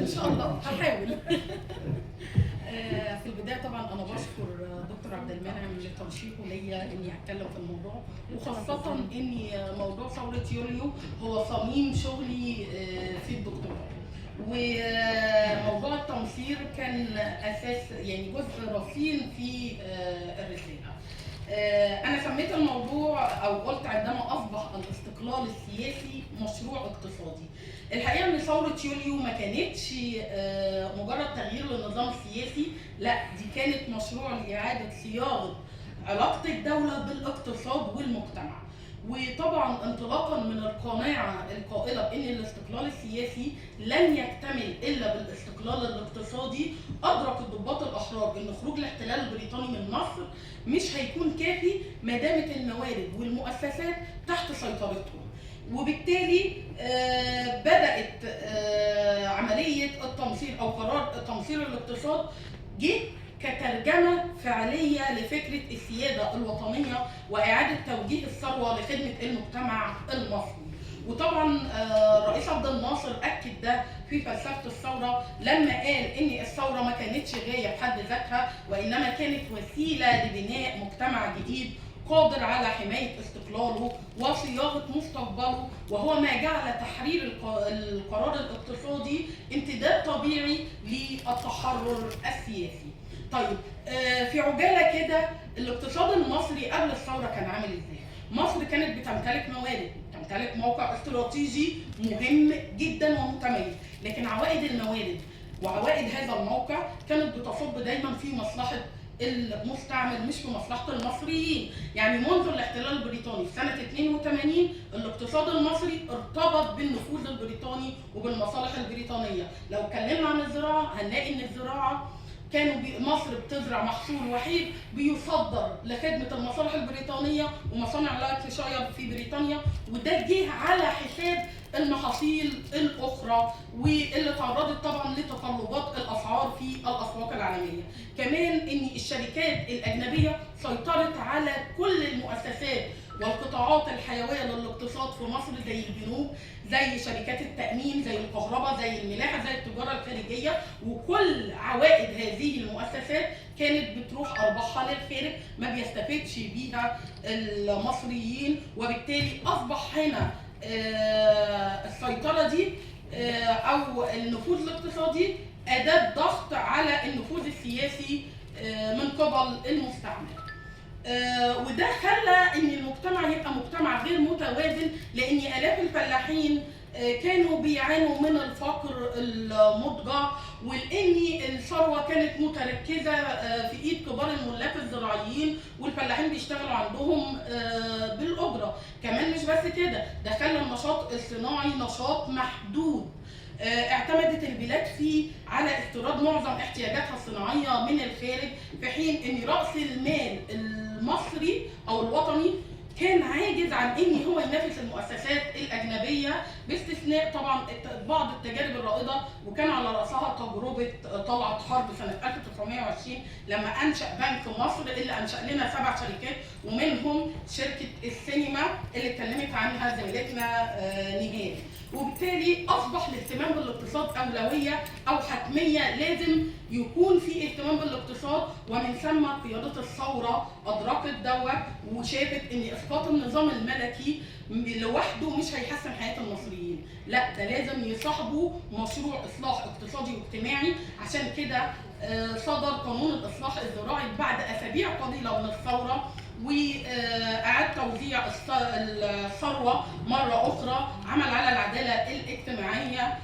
ان شاء الله هحاول. في البدايه طبعا انا بشكر دكتور عبد المنعم لترشيحه ليا اني اتكلم في الموضوع، وخاصه ان موضوع ثوره يوليو هو صميم شغلي في الدكتوراه. وموضوع التمصير كان اساس يعني جزء رصين في الرساله. أنا سميت الموضوع أو قلت عندما أصبح الاستقلال السياسي مشروع اقتصادي. الحقيقة إن ثورة يوليو ما كانتش مجرد تغيير للنظام السياسي، لا دي كانت مشروع لإعادة صياغة علاقة الدولة بالاقتصاد والمجتمع. وطبعا انطلاقا من القناعة القائلة بأن الاستقلال السياسي لن يكتمل إلا بالاستقلال الاقتصادي، أدرك الضباط الأحرار أن خروج الاحتلال البريطاني من مصر مش هيكون كافي ما دامت الموارد والمؤسسات تحت سيطرتهم. وبالتالي بدأت عملية التمصير أو قرار تمصير الاقتصاد جه كترجمة فعلية لفكرة السيادة الوطنية وإعادة توجيه الثروة لخدمة المجتمع المصري. وطبعا الرئيس عبد الناصر أكد ده في فلسفة الثورة لما قال إن الثورة ما كانتش غاية بحد ذاتها، وإنما كانت وسيلة لبناء مجتمع جديد قادر على حماية استقلاله وصياغة مستقبله، وهو ما جعل تحرير القرار الاقتصادي امتداد طبيعي للتحرر السياسي. طيب في عجالة كده، الاقتصاد المصري قبل الثورة كان عامل ازاي؟ مصر كانت بتمتلك موارد، تمتلك موقع استراتيجي مهم جدا ومتميز، لكن عوائد الموارد وعوائد هذا الموقع كانت بتصب دايما في مصلحة المستعمر مش في مصلحة المصريين. يعني منذ الاحتلال البريطاني في سنة 82 الاقتصاد المصري ارتبط بالنفوذ البريطاني وبالمصالح البريطانية. لو اتكلمنا عن الزراعة هنلاقي ان الزراعة كانوا مصر بتزرع محصول وحيد بيصدر لخدمة المصالح البريطانية ومصانع لايكشاير في بريطانيا، وده جه على حساب المحاصيل الأخرى واللي تعرضت طبعا لتقلبات الأسعار في الأسواق العالمية. كمان إن الشركات الأجنبية سيطرت على كل المؤسسات والقطاعات الحيوية للاقتصاد في مصر، زي البنوك، زي شركات التأمين، زي الكهرباء، زي الملاحة، زي التجارة الخارجية، وكل عوائد هذه المؤسسات كانت بتروح أرباحها للخارج ما بيستفدش بيها المصريين. وبالتالي أصبح هنا السيطرة دي أو النفوذ الاقتصادي أداة ضغط على النفوذ السياسي من قبل المستعمر. وده خلى ان المجتمع يبقى مجتمع غير متوازن، لان الاف الفلاحين كانوا بيعانوا من الفقر المضجع، ولان الثروه كانت متركزه في ايد كبار الملاك الزراعيين، والفلاحين بيشتغلوا عندهم بالاجره. كمان مش بس كده، ده خلى النشاط الصناعي نشاط محدود. اعتمدت البلاد فيه على استيراد معظم احتياجاتها الصناعيه من الخارج، في حين ان راس المال المصري او الوطني كان عاجز عن ان هو ينافس المؤسسات الاجنبيه، باستثناء طبعا بعض التجارب الرائده، وكان على راسها تجربه طلعت حرب سنه 1920 لما انشا بنك مصر اللي انشا لنا 7 شركات، ومنهم شركه السينما اللي اتكلمت عنها زميلتنا نهاد. وبالتالي اصبح الاهتمام بالاقتصاد اولويه او حتميه، لازم يكون في اهتمام بالاقتصاد. ومن ثم قياده الثوره ادركت دوت وشافت ان اسقاط النظام الملكي لوحده مش هيحسن حياه المصريين، لا ده لازم يصاحبه مشروع اصلاح اقتصادي واجتماعي. عشان كده صدر قانون الاصلاح الزراعي بعد اسابيع قليله من الثوره، وأعاد توزيع الثروة مرة أخرى، عمل على العدالة الاجتماعية.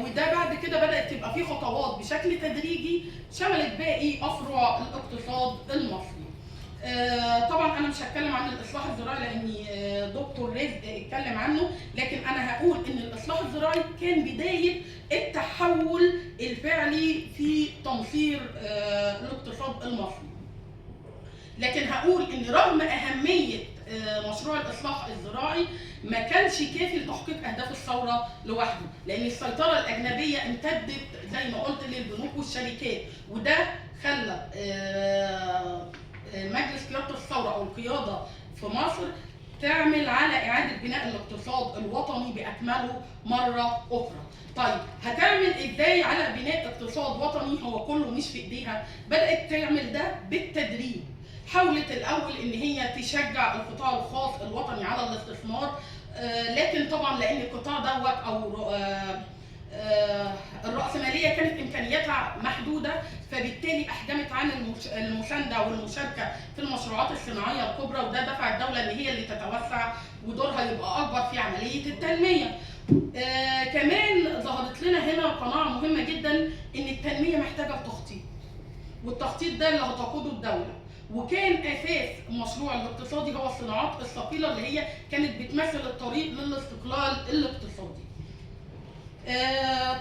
وده بعد كده بدأت تبقى فيه خطوات بشكل تدريجي شملت باقي أفرع الاقتصاد المصري. طبعا أنا مش هتكلم عن الإصلاح الزراعي لأن دكتور رزق اتكلم عنه، لكن أنا هقول إن الإصلاح الزراعي كان بداية التحول الفعلي في تمصير الاقتصاد المصري. لكن هقول ان رغم اهميه مشروع الاصلاح الزراعي ما كانش كافي لتحقيق اهداف الثوره لوحده، لان السيطره الاجنبيه امتدت زي ما قلت للبنوك والشركات، وده خلى مجلس قياده الثوره او القياده في مصر تعمل على اعاده بناء الاقتصاد الوطني باكمله مره اخرى. طيب هتعمل تعمل ازاي على بناء اقتصاد وطني هو كله مش في ايديها، بدات تعمل ده بالتدريب. حاولت الاول ان هي تشجع القطاع الخاص الوطني على الاستثمار، لكن طبعا لان القطاع دوت او الرأسمالية كانت إمكانياتها محدودة، فبالتالي أحجمت عن المساندة والمشاركة في المشروعات الصناعية الكبرى، وده دفع الدولة إن هي اللي تتوسع ودورها يبقى أكبر في عملية التنمية. كمان ظهرت لنا هنا قناعة مهمة جدا إن التنمية محتاجة تخطيط، والتخطيط ده اللي هتقوده الدولة. وكان أساس المشروع الاقتصادي هو الصناعات الثقيلة اللي هي كانت بتمثل الطريق للاستقلال الاقتصادي.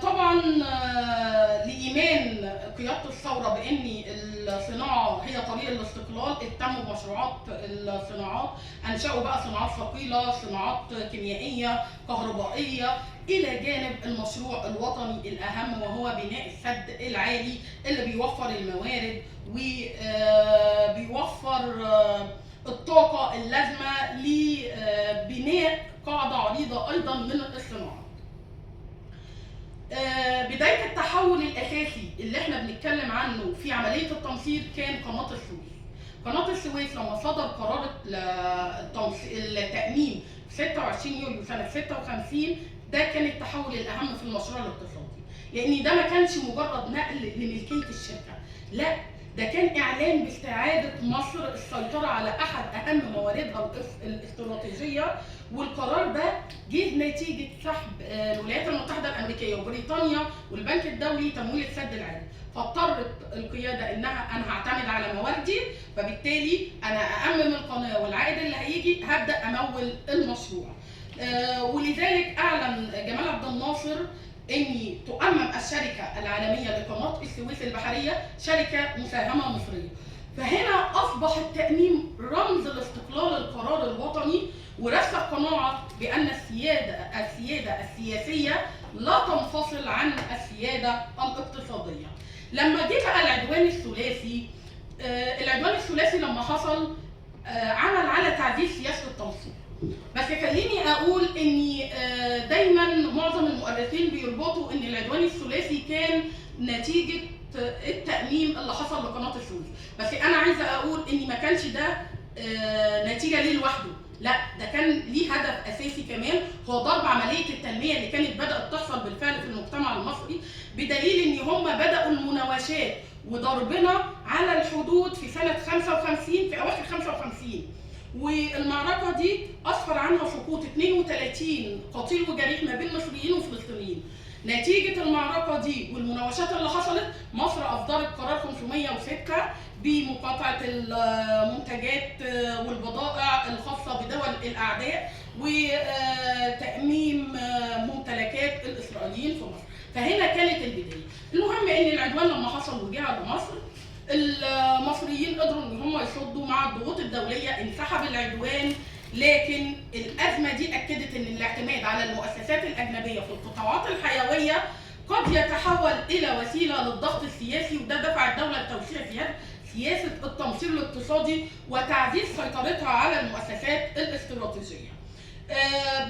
طبعا لإيمان قيادة الثورة بأن الصناعة هي طريق الاستقلال، اهتموا بمشروعات الصناعات، أنشأوا بقى صناعات ثقيلة، صناعات كيميائية، كهربائية، إلى جانب المشروع الوطني الأهم وهو بناء السد العالي اللي بيوفر الموارد وبيوفر الطاقة اللازمة لبناء قاعدة عريضة أيضا من الصناعة. بداية التحول الأساسي اللي احنا بنتكلم عنه في عملية التمصير كان قناة السويس. قناة السويس لما صدر قرار التأميم 26 يوليو سنة 56، ده كان التحول الأهم في المشروع الاقتصادي، لأن ده ما كانش مجرد نقل لملكية الشركة، لا ده كان إعلان باستعادة مصر السيطرة على أحد أهم مواردها الاستراتيجية. والقرار ده جه نتيجة سحب الولايات المتحدة الأمريكية وبريطانيا والبنك الدولي تمويل السد العالي، فاضطرت القيادة أنا هعتمد على مواردي، فبالتالي أنا أأمم القناة والعائد اللي هيجي هبدأ أمول المشروع. ولذلك أعلن جمال عبد الناصر أن تؤمم الشركة العالمية لقناة السويس البحرية شركة مساهمة مصرية. فهنا أصبح التأميم رمز لاستقلال القرار الوطني، ورسخ قناعة بأن السيادة السياسية لا تنفصل عن السيادة الاقتصادية. لما جه بقى العدوان الثلاثي لما حصل عمل على تعديل سياسة التنصير. بس خليني اقول ان دايما معظم المؤرخين بيربطوا ان العدوان الثلاثي كان نتيجه التأميم اللي حصل لقناه السويس، بس انا عايزه اقول ان ما كانش ده نتيجه ليه لوحده، لا ده كان ليه هدف اساسي كمان، هو ضرب عمليه التنميه اللي كانت بدات تحصل بالفعل في المجتمع المصري، بدليل ان هم بداوا المناوشات وضربنا على الحدود في سنه 55 في اواخر 55، والمعركه دي اسفر عنها سقوط 32 قتيل وجريح ما بين مصريين وفلسطينيين. نتيجه المعركه دي والمناوشات اللي حصلت، مصر اصدرت قرار 506 بمقاطعه المنتجات والبضائع الخاصه بدول الاعداء وتاميم ممتلكات الاسرائيليين في مصر. فهنا كانت البدايه. المهم ان العدوان لما حصل وجه على مصر، المصريين قدروا ان هم يصدوا مع الضغوط الدوليه، انسحب العدوان، لكن الازمه دي اكدت ان الاعتماد على المؤسسات الاجنبيه في القطاعات الحيويه قد يتحول الى وسيله للضغط السياسي، وده دفع الدوله لتوسيع سياسه التمصير الاقتصادي وتعزيز سيطرتها على المؤسسات الاستراتيجيه.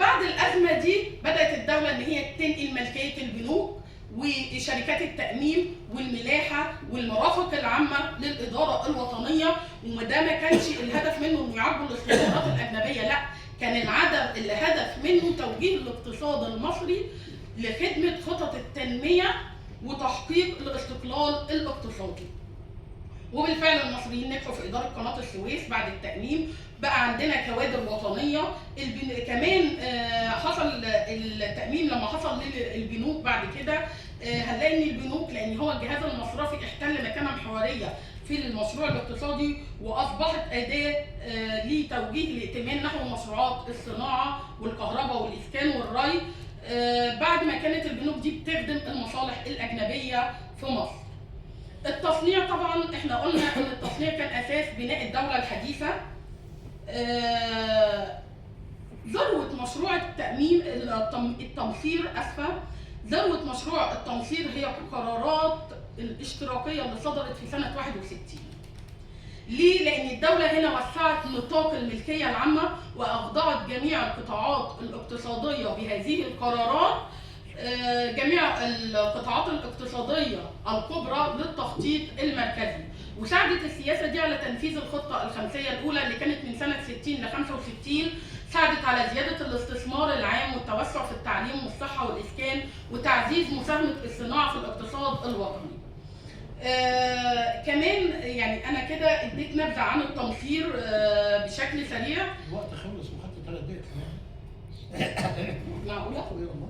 بعد الازمه دي بدات الدوله ان هي تنقل ملكيه البنوك وشركات التأميم والملاحة والمرافق العامة للإدارة الوطنية، وده ما كانش الهدف منه إنه يعبر الاستثمارات الأجنبية، لا كان الهدف منه توجيه الاقتصاد المصري لخدمة خطط التنمية وتحقيق الاستقلال الاقتصادي. وبالفعل المصريين نجحوا في إدارة قناة السويس بعد التأميم، بقى عندنا كوادر وطنية. كمان حصل التأميم لما حصل للبنوك بعد كده، هنلاقي ان البنوك لان هو الجهاز المصرفي احتل مكانه محوريه في المشروع الاقتصادي، واصبحت اداه لتوجيه الائتمان نحو مشروعات الصناعه والكهرباء والاسكان والري، بعد ما كانت البنوك دي بتخدم المصالح الاجنبيه في مصر. التصنيع طبعا احنا قلنا ان التصنيع كان اساس بناء الدوله الحديثه. ذروه مشروع التمصير ذروة مشروع التمصير هي القرارات الاشتراكية اللي صدرت في سنة 61. ليه؟ لأن الدولة هنا وسعت نطاق الملكية العامة وأخضعت جميع القطاعات الاقتصادية بهذه القرارات جميع القطاعات الاقتصادية الكبرى للتخطيط المركزي، وساعدت السياسة دي على تنفيذ الخطة الخمسية الأولى اللي كانت من سنة 60 ل 65. ساعدت على زيادة الاستثمار العام والتوسع في التعليم والصحة والإسكان وتعزيز مساهمة الصناعة في الاقتصاد الوطني. كمان يعني أنا كده اديت نبذة عن التمصير بشكل سريع. الوقت خلص وخدت 3 دقايق كمان. معقولة؟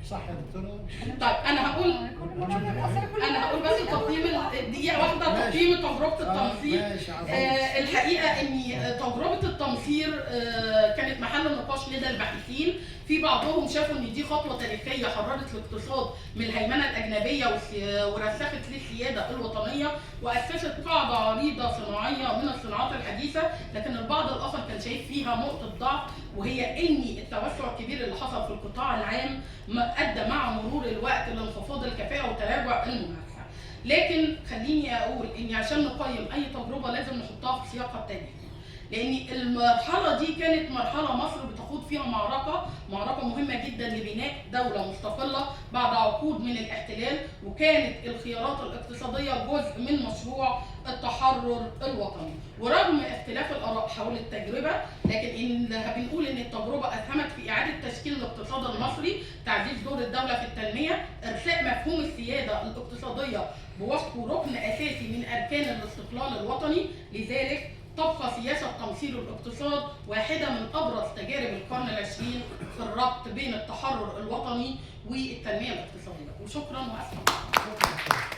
صح يا دكتورة؟ طيب أنا هقول بس تقييم دقيقة واحدة تقييم تجربة التمصير. الحقيقة إن تجربة التمصير كانت محل نقاش لدى الباحثين، في بعضهم شافوا إن دي خطوة تاريخية حررت الاقتصاد من الهيمنة الأجنبية ورسخت للسيادة الوطنية وأسست قاعدة عريضة صناعية من الصناعات الحديثة، لكن البعض الآخر كان شايف فيها نقطة ضعف، وهي إن التوسع الكبير اللي حصل في القطاع العام أدى مع مرور الوقت لانخفاض الكفاءة وتراجع المنافسة. لكن خليني أقول إن عشان نقيم أي تجربة لازم نحطها في سياقها التاريخي، لأن المرحلة دي كانت مرحلة مصر بتخوض فيها معركة مهمة جدا لبناء دولة مستقلة بعد عقود من الاحتلال، وكانت الخيارات الاقتصادية جزء من مشروع التحرر الوطني. ورغم اختلاف الآراء حول التجربة، لكن بنقول إن التجربة أسهمت في إعادة تشكيل الاقتصاد المصري، تعزيز دور الدولة في التنمية، إرساء مفهوم السيادة الاقتصادية بوصفه ركن أساسي من أركان الاستقلال الوطني. لذلك تبقى سياسة تمصير الاقتصاد واحدة من أبرز تجارب القرن العشرين في الربط بين التحرر الوطني والتنمية الاقتصادية. وشكرا وأسف.